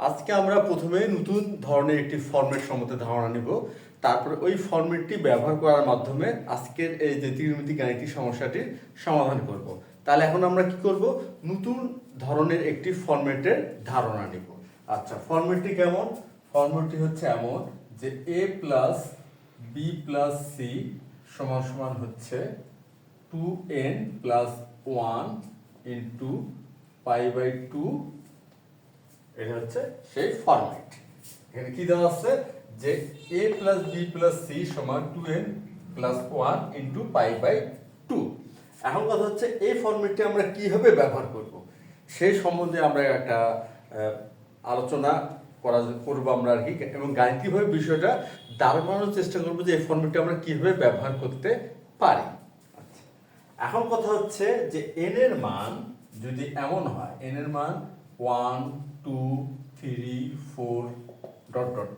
আজকে আমরা প্রথমে নতুন ধরনের একটি ফরম্যাট সম্বন্ধে ধারণা নিব। তারপরে ওই ফরম্যাটটি ব্যবহার করার মাধ্যমে আজকের এই যে ত্রিমিতিক গাণিতিক সমস্যাটির সমাধান করব। তাহলে এখন আমরা কি করব? নতুন ধরনের একটি ফরম্যাটের ধারণা নিব। আচ্ছা, ফরম্যাটটি কেমন? ফরম্যাটটি হচ্ছে এমন যে a plus B plus C সমান সমান হচ্ছে 2n plus 1 into pi by 2। এটা হচ্ছে সেই ফরম্যাট। এখানে কি দেওয়া আছে যে a plus B plus C সমান 2n plus 1 into pi by 2। এখন কথা হচ্ছে এই ফরম্যাটটি আমরা কিভাবে ব্যবহার করব সেই সম্বন্ধে আমরা একটা আলোচনা করবো আমরা আর কি, এবং গাণিতিকভাবে বিষয়টা দাঁড় করানোর চেষ্টা করবো যে এই ফরম্যাটটি আমরা কিভাবে ব্যবহার করতে পারি। আচ্ছা, এখন কথা হচ্ছে যে n এর মান যদি এমন হয়, n এর মান 1 2 3 4 ডট ডট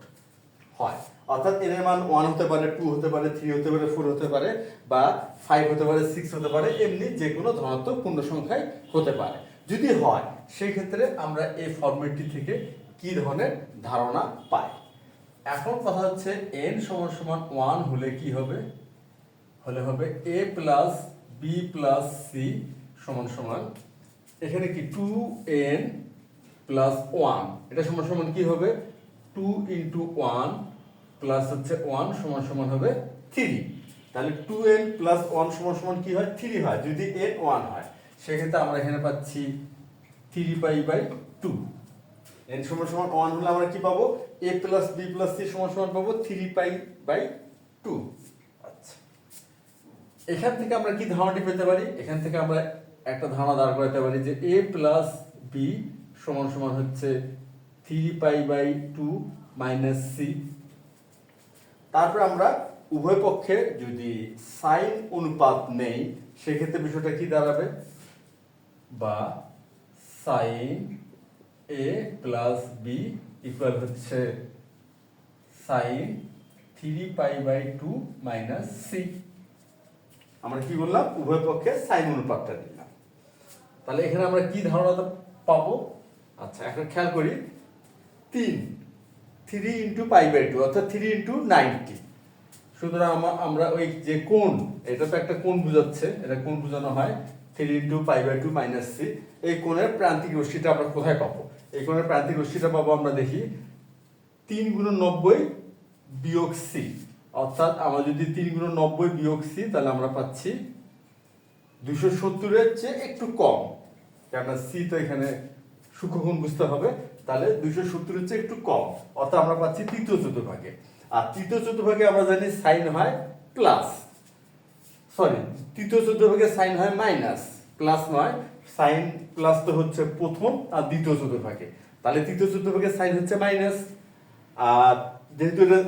হয়, অর্থাৎ n এর মান 1 হতে পারে, 2 হতে পারে, 3 হতে পারে, 4 হতে পারে, বা 5 হতে পারে, 6 হতে পারে, এমনি যে কোনো ধনাত্মক পূর্ণ সংখ্যাই হতে পারে। যদি হয় সেই ক্ষেত্রে আমরা এই ফরম্যাটটি থেকে কি ধরনের ধারণা পাই। এখন কথা হচ্ছে n সমান সমান 1 হলে কি হবে? হলে হবে a plus B plus C সমান সমান এখানে কি 2n প্লাস 1, এটা সমান সমান কি হবে? 2 ইন্টু 1 প্লাস হচ্ছে 1 সমান সমান হবে 3। তাহলে 2n প্লাস 1 সমান সমান কি হয়? 3 হয় যদি n 1 হয়। সেক্ষেত্রে আমরা এখানে পাচ্ছি 3 পাই বাই 2। n সমান সমান 1 হলে আমরা কি পাবো? a plus b plus c সমান সমান পাবো 3 পাই বাই 2। আচ্ছা, এখান থেকে আমরা কি ধারণাটি পেতে পারি? এখান থেকে আমরা একটা ধারণা দাঁড় করাতে পারি যে a প্লাস b সমান সমান হচ্ছে 3 পাই বাই 2 মাইনাস c। তারপর আমরা উভয় পক্ষে যদি সাইন অনুপাত নেই সেক্ষেত্রে বিষয়টা কি দাঁড়াবে? বা sine a plus B equal হচ্ছে sine 3 pi by 2 minus C. আমরা কি বললাম? উভয় পক্ষে সাইন অনুপাতটা নিলাম। তাহলে এখানে আমরা কি ধারণাটা পাবো? আচ্ছা, এখন খেয়াল করি 3 ইন্টু পাই বাই 2 অর্থাৎ 3 ইন্টু 90। সুতরাং আমরা ওই যে কোণ, এটা তো একটা কোণ বোঝাচ্ছে, এটা কোণ বোঝানো হয় 3 into pi by 2 minus C. এই কোণের প্রান্তিক রশ্মিটা আমরা কোথায় পাবো? এই কোণের প্রান্তিক রশ্মিটা পাবো আমরা দেখি 3 গুণন 90 বিয়োগ সি, অর্থাৎ আমরা যদি 3 গুণন 90 বিয়োগ সি তাহলে আমরা পাচ্ছি 270 এর চেয়ে একটু কম, কেননা সি তো এখানে সূক্ষ্মকোণ বুঝতে হবে। তাহলে 270 এর চেয়ে একটু কম, অর্থাৎ আমরা পাচ্ছি তৃতীয় চতুর্ভাগে। আর তৃতীয় চতুর্ভাগে আমরা জানি সাইন হয় প্লাস, তৃতীয় চতুর্ভাগে সাইন হয় মাইনাস, প্লাস নয়। সাইন প্লাস তো হচ্ছে প্রথম আর দ্বিতীয় চতুর্ভাগে, তাহলে তৃতীয় চতুর্ভাগে সাইন হচ্ছে মাইনাস। আর যেহেতু এটা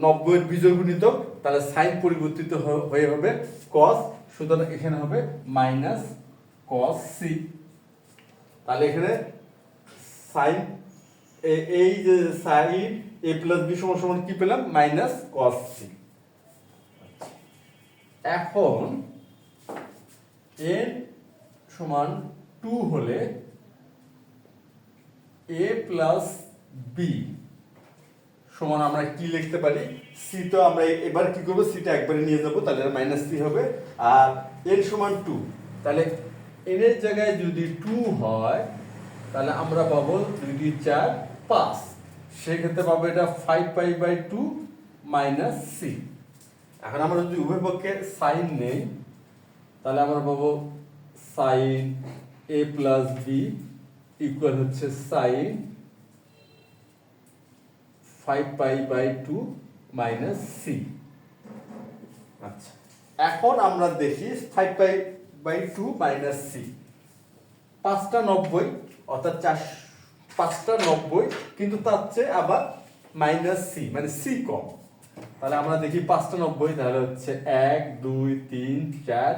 90 এর বিজোড় গুণিতক, তাহলে সাইন পরিবর্তিত হয়ে হবে কস, সুতরাং এখানে হবে মাইনাস কস সি। তাহলে এখানে সাইন এই যে সাইন a প্লাস বি সমান সমান কি পেলাম? Minus cos C. এখন n সমান 2 হলে a প্লাস বি সমান আমরা কি লিখতে পারি? সি তো আমরা এবার কি করবো? সিটা একবারে নিয়ে যাবো, তাহলে মাইনাস সি হবে। আর n সমান 2, তাহলে n এর জায়গায় যদি 2 হয় তাহলে আমরা পাবো 2 2 4 5, সেক্ষেত্রে পাবো এটা 5 পাই বাই 2 মাইনাস সি। এখন আমরা যদি উভয় পক্ষে সাইন নেই তাহলে আমরা পাবো sine a plus B equal হচ্ছে sine 5 pi by 2 minus C. আচ্ছা, এখন আমরা দেখি 5 পাই বাই 2 মাইনাস সি, 5টা 90 অর্থাৎ 5টা 90, কিন্তু তার চেয়ে আবার মাইনাস সি মানে সি কম। তাহলে আমরা দেখি 5টা 90, তাহলে হচ্ছে 1 2 3 4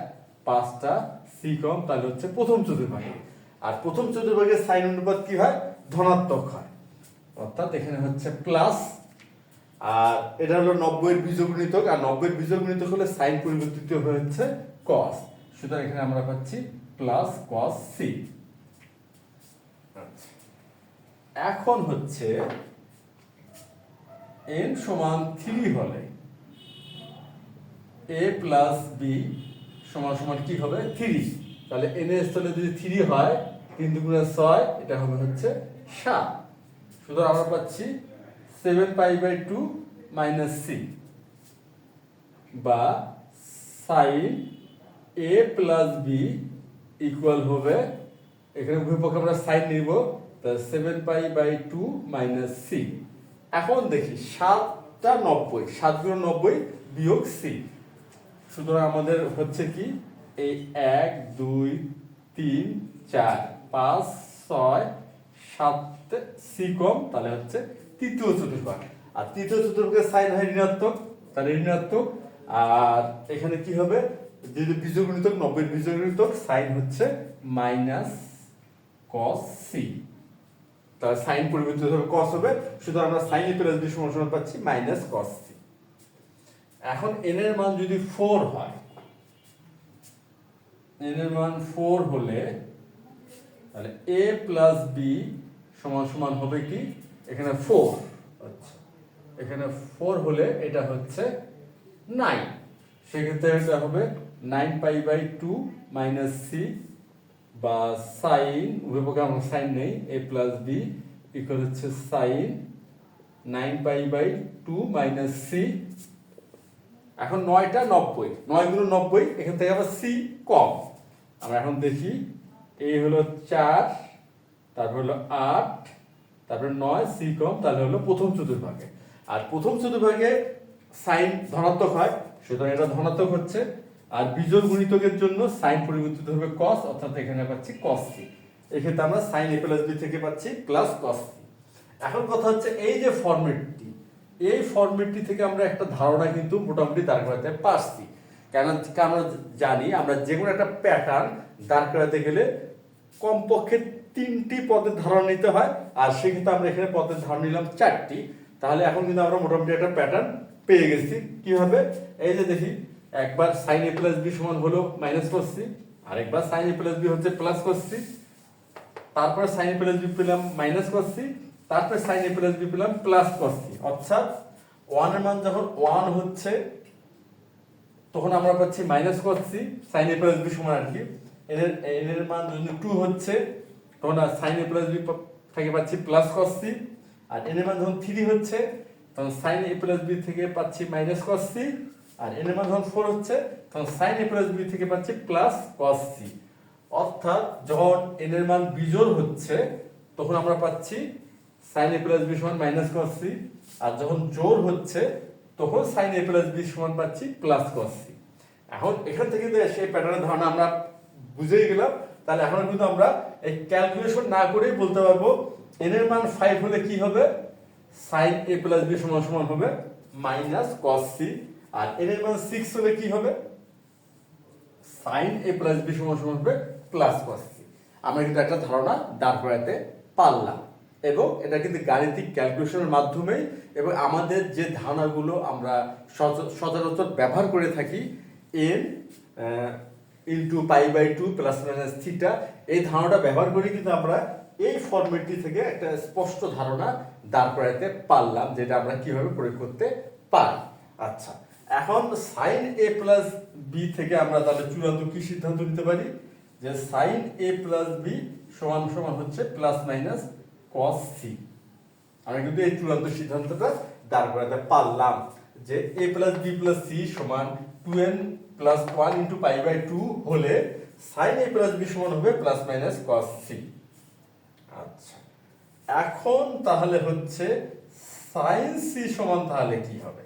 5টা সি কম, তাহলে হচ্ছে প্রথম চতুর্ভাগে। আর প্রথম চতুর্ভাগে সাইন অনুপাত কি হয়? ধনাত্মক হয়, অর্থাৎ এখানে হচ্ছে প্লাস। আর এটা হলো 90 এর বিজোড় গুণিতক, আর 90 এর বিজোড় গুণিতক হলে সাইন পরিবর্তিত হয়ে হচ্ছে কস, সুতরাং এখানে আমরা পাচ্ছি প্লাস কস সি। এখন হচ্ছে n সমান 3 হলে a প্লাস বি সমান সমান কি হবে 3। তাহলে n এর স্থলে যদি 3 হয় 3 দুগুণে 6, এটা হবে হচ্ছে 7। সুতরাং আমরা পাচ্ছি 7π/2 মাইনাস সি, বা sine a plus B equal হবে, এখানে উভয় পক্ষে আমরা সাইন নিব, তাহলে 7π/2 মাইনাস সি। এখন দেখি 7টা 90, 7 গুণ 90 বিয়োগ সি। সুতরাং আমাদের হচ্ছে কি এই 1 2 3 4 5 6 7 সি কম, তাহলে হচ্ছে তৃতীয় চতুর্ভাগ। আর তৃতীয় চতুর্ভাগের সাইন হয় ঋণাত্মক, তাহলে ঋণাত্মক। আর এখানে কি হবে, যদি বিজোড় গুণিতক 90 বিজোড় গুণিতক সাইন হচ্ছে মাইনাস কস সি, তাহলে সাইন পরিবর্তিত হবে কস হবে। সুতরাং আমরা সাইন এ প্লাস বি সমান সমান পাচ্ছি মাইনাস কস সি। এখন n এর মান যদি 4 হয়, n এর মান 4 হলে তাহলে a প্লাস বি সমান সমান হবে কি, এখানে 4, আচ্ছা এখানে 4 হলে এটা হচ্ছে 9, সেক্ষেত্রে এটা হবে 9π/2 মাইনাস সি, বা সাইন উভয় পক্ষে আমরা সাইন নেই, a প্লাস বি ইকুয়াল হচ্ছে সাইন 9π/2 মাইনাস সি। এখন 9টা 90, 9 গুণ 90, এখান থেকে আবার সি কম। আমরা এখন দেখি, এই হলো 4, তারপর হলো 8, তারপরে 9, সি কম, তাহলে হলো প্রথম চতুর্ভাগে। আর প্রথম চতুর্ভাগে সাইন ধনাত্মক হয়, সুতরাং এটা ধনাত্মক হচ্ছে। আর বিজোড় গুণিতকের জন্য সাইন পরিবর্তিত হবে কস, অর্থাৎ এখানে পাচ্ছি কস সি। এক্ষেত্রে আমরা সাইন এ প্লাস বি থেকে পাচ্ছি প্লাস কস সি। এখন কথা হচ্ছে এই যে ফরম্যাটটি, এই ফরম্যাটটি থেকে আমরা একটা ধারণা কিন্তু মোটামুটি দাঁড় করাতে পারছি। কেন আমরা জানি আমরা যে কোনো একটা প্যাটার্ন দাঁড় করাতে গেলে কমপক্ষে 3টি পদের ধারণা নিতে হয়, আর সেক্ষেত্রে আমরা এখানে পদের ধারণা নিলাম 4টি। তাহলে এখন কিন্তু আমরা মোটামুটি একটা প্যাটার্ন পেয়ে গেছি। কি হবে, এই যে দেখি, একবার সাইন এ প্লাস বি সমান হলো মাইনাস কস সি, আরেকবার সাইন এ প্লাস বি হচ্ছে প্লাস কস সি, তারপরে সাইন এ প্লাস বি পেলাম মাইনাস কস সি, তারপরে সাইন এ প্লাস বি পেলাম প্লাস কস সি। অর্থাৎ 1 এর মান যখন 1 হচ্ছে তখন আমরা পাচ্ছি মাইনাস কস সি, সাইন এ প্লাস বি সমান আর কি। এর মান যদি 2 হচ্ছে তখন সাইন এ প্লাস বি থেকে পাচ্ছি প্লাস কস সি। আর এর মান যখন 3 হচ্ছে তখন সাইন এ প্লাস বি থেকে পাচ্ছি মাইনাস কস সি। আর এর মান যখন 4 হচ্ছে তখন সাইন এ প্লাস বি থেকে পাচ্ছি প্লাস কস সি। অর্থাৎ যখন n এর মান বিজোড় হচ্ছে তখন আমরা পাচ্ছি সাইন এ প্লাস বি সমান মাইনাস কস সি, আর যখন জোড় হচ্ছে তখন সাইন এ প্লাস বি সমান পাচ্ছি প্লাস কস সি। এখন এখান থেকে সেই প্যাটার্নের ধারণা আমরা বুঝেই গেলাম। তাহলে এখন কিন্তু আমরা এই ক্যালকুলেশন না করেই বলতে পারবো n এর মান 5 হলে কি হবে, সাইন এ প্লাস বি সমান সমান হবে মাইনাস কস সি। আর n এর মান 6 হলে কি হবে, সাইন এ প্লাস বি সমান সমান হবে প্লাস কস সি। আমরা কিন্তু একটা ধারণা দাঁড় করাতে পারলাম, এবং এটা কিন্তু গাণিতিক ক্যালকুলেশনের মাধ্যমেই, এবং আমাদের যে ধারণাগুলো আমরা সচরাচর ব্যবহার করে থাকি, n into π/2 plus minus theta, এই ধারণাটা ব্যবহার করে কিন্তু আমরা এই ফরম্যাটটি থেকে একটা স্পষ্ট ধারণা দাঁড় করাতে পারলাম, যেটা আমরা কিভাবে প্রয়োগ করতে পারি। আচ্ছা, এখন সাইন এ প্লাস বি থেকে আমরা তাহলে চূড়ান্ত কি সিদ্ধান্ত নিতে পারি, যে সাইন এ প্লাস বি সমান সমান হচ্ছে প্লাস মাইনাস কস সি। আমরা কিন্তু এই চূড়ান্ত সিদ্ধান্তটা দাঁড় করাতে পারলাম যে এ প্লাস বি প্লাস সি সমান 2n প্লাস 1 ইন্টু π/2 হলে সাইন এ প্লাস বি সমান হবে প্লাস মাইনাস কস সি। আচ্ছা, এখন তাহলে হচ্ছে সাইন সি সমান তাহলে কি হবে,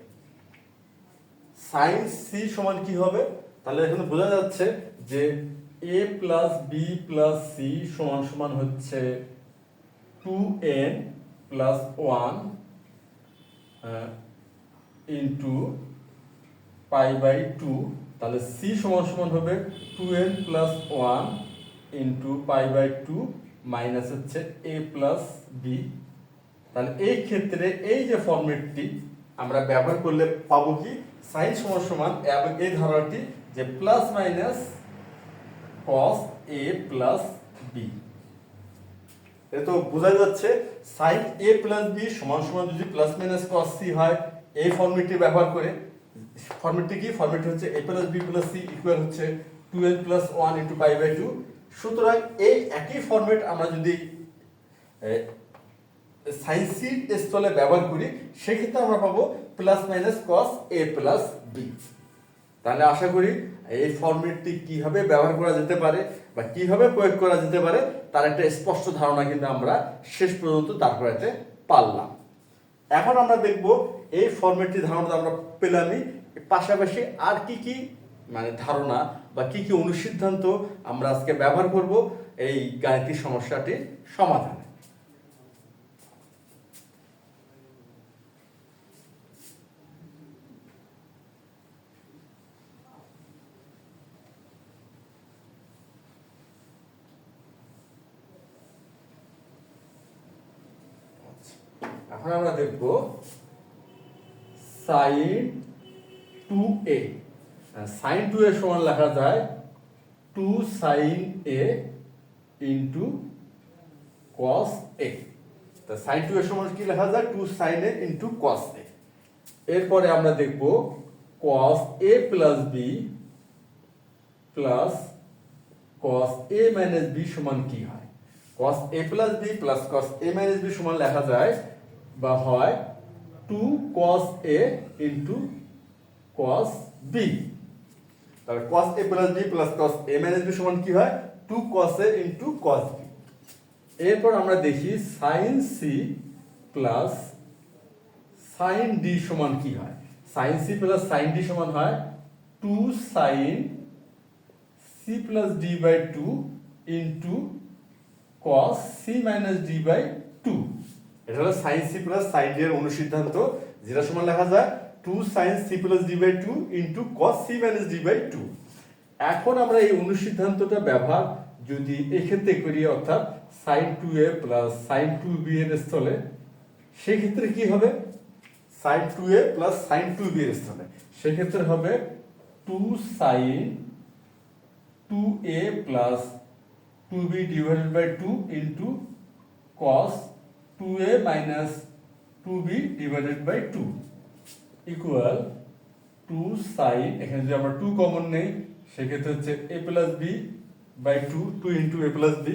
সাইন সি সমান কি হবে, তাহলে এখানে বোঝা যাচ্ছে যে a plus B plus C সমান সমান হচ্ছে 2n প্লাস 1 ইন্টু π/2, তাহলে সি সমান সমান হবে 2n প্লাস 1 ইন্টু π/2 মাইনাস হচ্ছে a প্লাস বি। তাহলে এই ক্ষেত্রে এই যে ফরম্যাটটি আমরা ব্যবহার করলে পাবো কি, সাইন সমান সমান, এবং এই ধারণাটি যে প্লাস মাইনাস কস এ প্লাস বি। এটা তো বোঝা যাচ্ছে সাইন এ প্লাস বি সমান সমান যদি প্লাস মাইনাস কস সি হয় এই ফর্মুলাটি ব্যবহার করে, ফর্মুলাটি কি, ফর্মুলাটি হচ্ছে a plus B plus C equal হচ্ছে 2n plus 1 into pi by 2। সুতরাং এই একই ফর্মেট আমরা যদি সাইন সি স্থলে ব্যবহার করি সেক্ষেত্রে আমরা পাবো প্লাস মাইনাস কস এ প্লাস বি। তাহলে আশা করি এই ফর্মেটটি কিভাবে ব্যবহার করা যেতে পারে বা কিভাবে প্রয়োগ করা যেতে পারে তার একটা স্পষ্ট ধারণা কিন্তু আমরা শেষ পর্যন্ত তারপরে পারলাম। এখন আমরা দেখব এই ফর্মেটটি ধারণা আমরা পেলামই, পাশাপাশি আর কি কি মানে ধারণা বা কি কি অনুসিদ্ধান্ত আমরা আজকে ব্যবহার করব এই গাণিতিক সমস্যাটি সমাধানে। এখন আমরা দেখব সাইন 2a। সাইন 2a সমান লেখা যায় 2 sine a into cos a। তা সাইন 2a সমান কি লেখা যায় 2 sine a into cos a। এরপরে আমরা দেখব cos a plus b plus cos a minus b সমান কি হয়। Cos a plus b plus cos a minus b সমান লেখা যায় বা হয় 2 cos a into cos b। তাহলে cos a plus b plus cos a minus b সমান কি হয় 2 cos a into cos b। এরপর আমরা দেখি sin c plus sin d সমান কি হয়। sin c plus sin d সমান হয় 2 sin c plus d by 2 into cos c minus d by 2। এটা হলো sin c plus sin d এর অনুসিদ্ধান্ত, যেটা সমান লেখা যায় 2 sin c plus d by 2 into cos c minus d by 2। এখন আমরা এই অনুসিদ্ধান্তটা ব্যবহার যদি এক্ষেত্রে করি অর্থাৎ sin 2a plus sin 2b এর স্থলে, সেক্ষেত্রে কি হবে sin 2a plus sin 2b এর স্থলে সেক্ষেত্রে হবে 2 sin 2a plus 2b divided by 2 into cos 2a minus 2b divided by 2 equal 2 sin, এখানে যদি আমরা 2 কমন নেই সেক্ষেত্রে হচ্ছে a plus b by 2 into a plus b,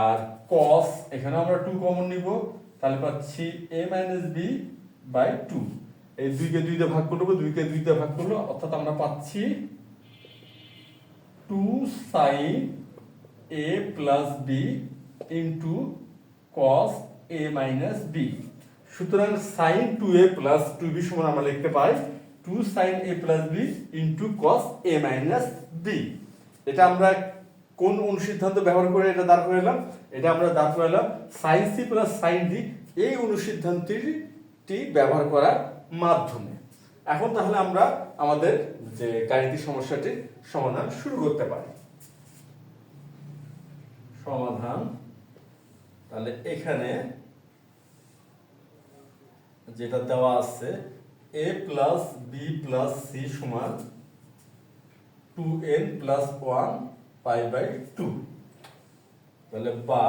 আর cos এখানে আমরা 2 কমন নিব তাহলে পাচ্ছি a মাইনাস b বাই 2। এই 2 কে 2 দিয়ে ভাগ করব, 2 কে 2 দিয়ে ভাগ করব অর্থাৎ আমরা পাচ্ছি 2 sin a plus b into cos a minus b। সুতরাং sin 2a প্লাস 2b সমান আমরা লিখতে পাই 2 sin a plus b into cos a minus b। এটা আমরা কোন অনুসিদ্ধান্ত ব্যবহার করে এটা দাঁড় করালাম, এটা আমরা দাঁড় করালাম sin c plus sin d এই অনুসিদ্ধান্তটি ব্যবহার করার মাধ্যমে। এখন তাহলে আমরা আমাদের যে গাণিতিক সমস্যাটির সমাধান শুরু করতে পারি। সমাধান, তাহলে এখানে যেটা দেওয়া আছে a plus b plus c সমান 2n প্লাস 1 পাই বাই 2, তাহলে বা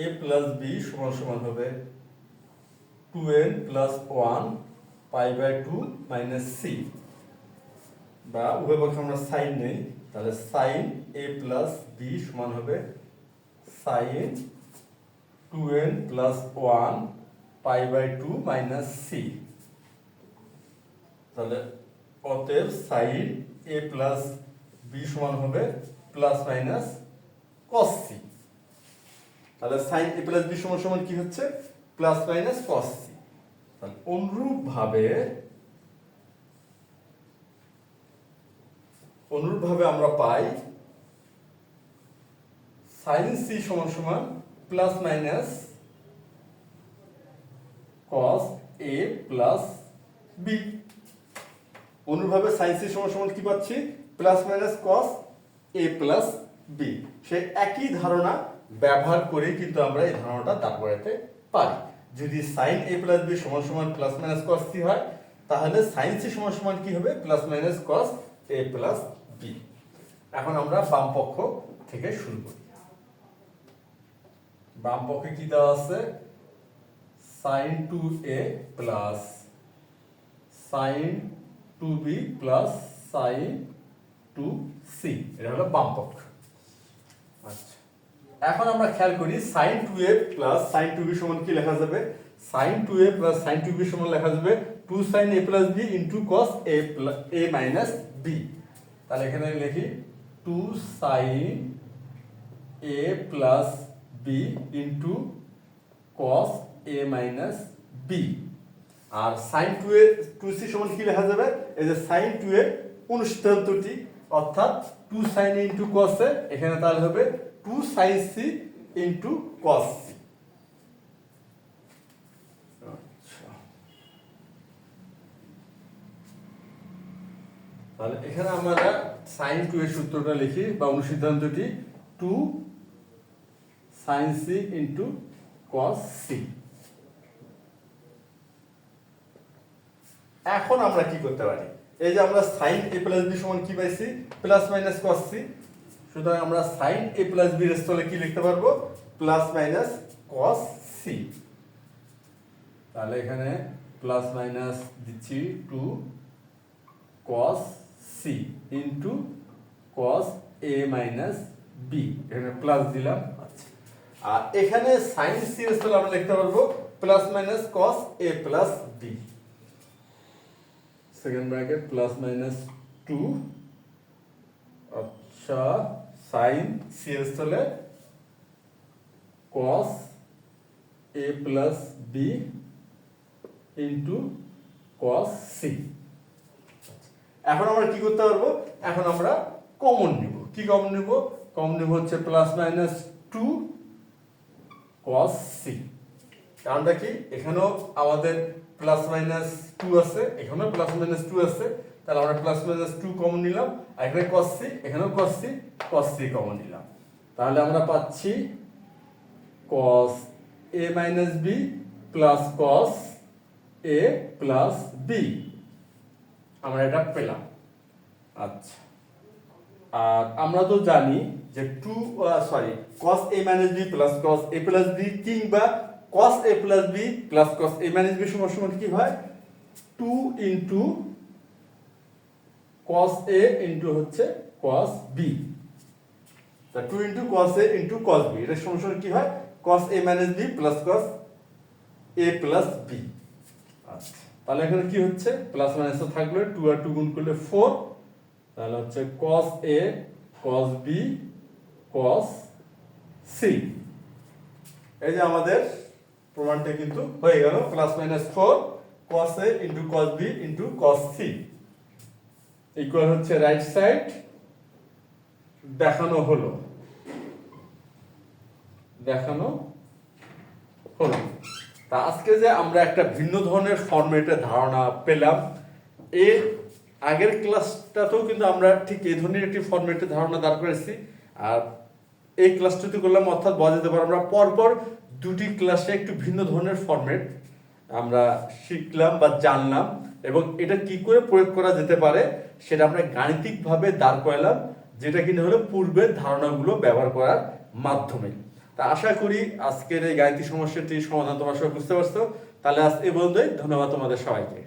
a প্লাস b সমান সমান হবে 2n plus 1 pi by 2 minus c, বা উভয় পক্ষে আমরা সাইন নেই তাহলে সাইন a প্লাস b সমান হবে sine 2n plus 1 pi by 2 minus c। তাহলে অতএব সাইন a প্লাস b সমান হবে প্লাস মাইনাস cos c। তাহলে সাইন a প্লাস b সমান সমান কি হচ্ছে প্লাস মাইনাস cos c। তাহলে অনুরূপভাবে আমরা পাই sin c সমান সমান plus minus cos a plus b। অনুরূপভাবে sin c সমান সমান কি পাচ্ছি plus minus cos a plus b। সেই একই ধারণা ব্যবহার করে কিন্তু আমরা এই ধারণাটা দাঁড় করাতে পারি। যদি sin a প্লাস b সমান সমান প্লাস মাইনাস cos c হয় তাহলে sin c সমান সমান কি হবে plus minus cos a plus b। এখন আমরা বাম পক্ষ থেকে শুরু করি। বাম পক্ষে কি দেওয়া আছে sin 2a plus sin 2b plus sin 2c, এটা হলো বাম পক্ষ। আচ্ছা, এখন আমরা খেয়াল করি sin 2a plus sin 2b সমান কি লেখা যাবে? sin 2a plus sin 2b সমান লেখা যাবে 2 sin a plus b into cos a minus b। তাহলে এখানে লিখি 2 sin a plus b into cos a minus b। আর sin 2a 2c সমান কি লেখা যাবে? এই যে sin 2a অনুষ্ঠিতান্তটি, অর্থাৎ 2 sin a into cos a, এখানে তাহলে হবে 2 sin c into cos c। আচ্ছা, তাহলে এখানে আমরা sin 2 এর সূত্রটা লিখি বা অনুসিদ্ধান্তটি 2 sin c into cos c। এখন আমরা কি করতে পারি? এই যে আমরা sin a প্লাস b সমান কি পাইছি? Plus minus cos c। সুতরাং আমরা sin a প্লাস b এর স্থলে কি লিখতে পারবো? Plus minus cos c। তাহলে এখানে প্লাস মাইনাস দিচ্ছি 2 cos c into cos a minus b, এখানে প্লাস দিলাম। আচ্ছা, আর এখানে sin c এর স্থলে আমরা লিখতে পারবো plus minus cos a plus b, second bracket plus minus 2। আচ্ছা, sin c এর স্থলে cos a plus b into cos c। এখন আমরা কি করতে পারবো? এখন আমরা কমন নিব। কি কমন নিব? কমন নিব হচ্ছে প্লাস মাইনাস 2 cos c। কারণটা কি? এখানেও আমাদের প্লাস মাইনাস 2 আছে, এখানেও প্লাস মাইনাস 2 আছে, তাহলে আমরা প্লাস মাইনাস 2 কমন নিলাম। আর এখানে cos c, এখানেও cos c কমন নিলাম। তাহলে আমরা পাচ্ছি cos a minus b plus cos a plus b, আমরা এটা পেলাম। আচ্ছা, আর আমরা তো জানি যে cos a minus b plus cos a plus b কিংবা cos a plus b plus cos a minus b সমান সমান কি হয়? 2 ইনটু cos a ইনটু হচ্ছে cos b। তা 2 into cos a into cos b, এটা সমান সমান কি হয়? cos a minus b plus cos a plus b। আচ্ছা, তাহলে এখানে কি হচ্ছে? প্লাস মাইনাস থাকলে 2 আর 2 গুণ করলে 4, তাহলে হচ্ছে cos a cos b cos c। এই যে আমাদের প্রমাণটা কিন্তু হয়ে গেল, plus minus 4 cos a into cos b into cos c equal হচ্ছে রাইট সাইড দেখানো হলো। তা আজকে যে আমরা একটা ভিন্ন ধরনের ফরম্যাটের ধারণা পেলাম, এর আগের ক্লাসটাতেও কিন্তু আমরা ঠিক এই ধরনের একটি ফরম্যাটের ধারণা দাঁড় করেছি। আর এই ক্লাসটাতে করলাম, অর্থাৎ বলা যেতে পারে আমরা পরপর দুটি ক্লাসে একটু ভিন্ন ধরনের ফরম্যাট আমরা শিখলাম বা জানলাম, এবং এটা কি করে প্রয়োগ করা যেতে পারে সেটা আমরা গাণিতিকভাবে দাঁড় করালাম, যেটা কিনা হলো পূর্বের ধারণাগুলো ব্যবহার করার মাধ্যমে। তা আশা করি আজকের এই গাণিতিক সমস্যাটির সমাধান তোমরা সবাই বুঝতে পারছো। তাহলে আজ এই পর্যন্তই, ধন্যবাদ তোমাদের সবাইকে।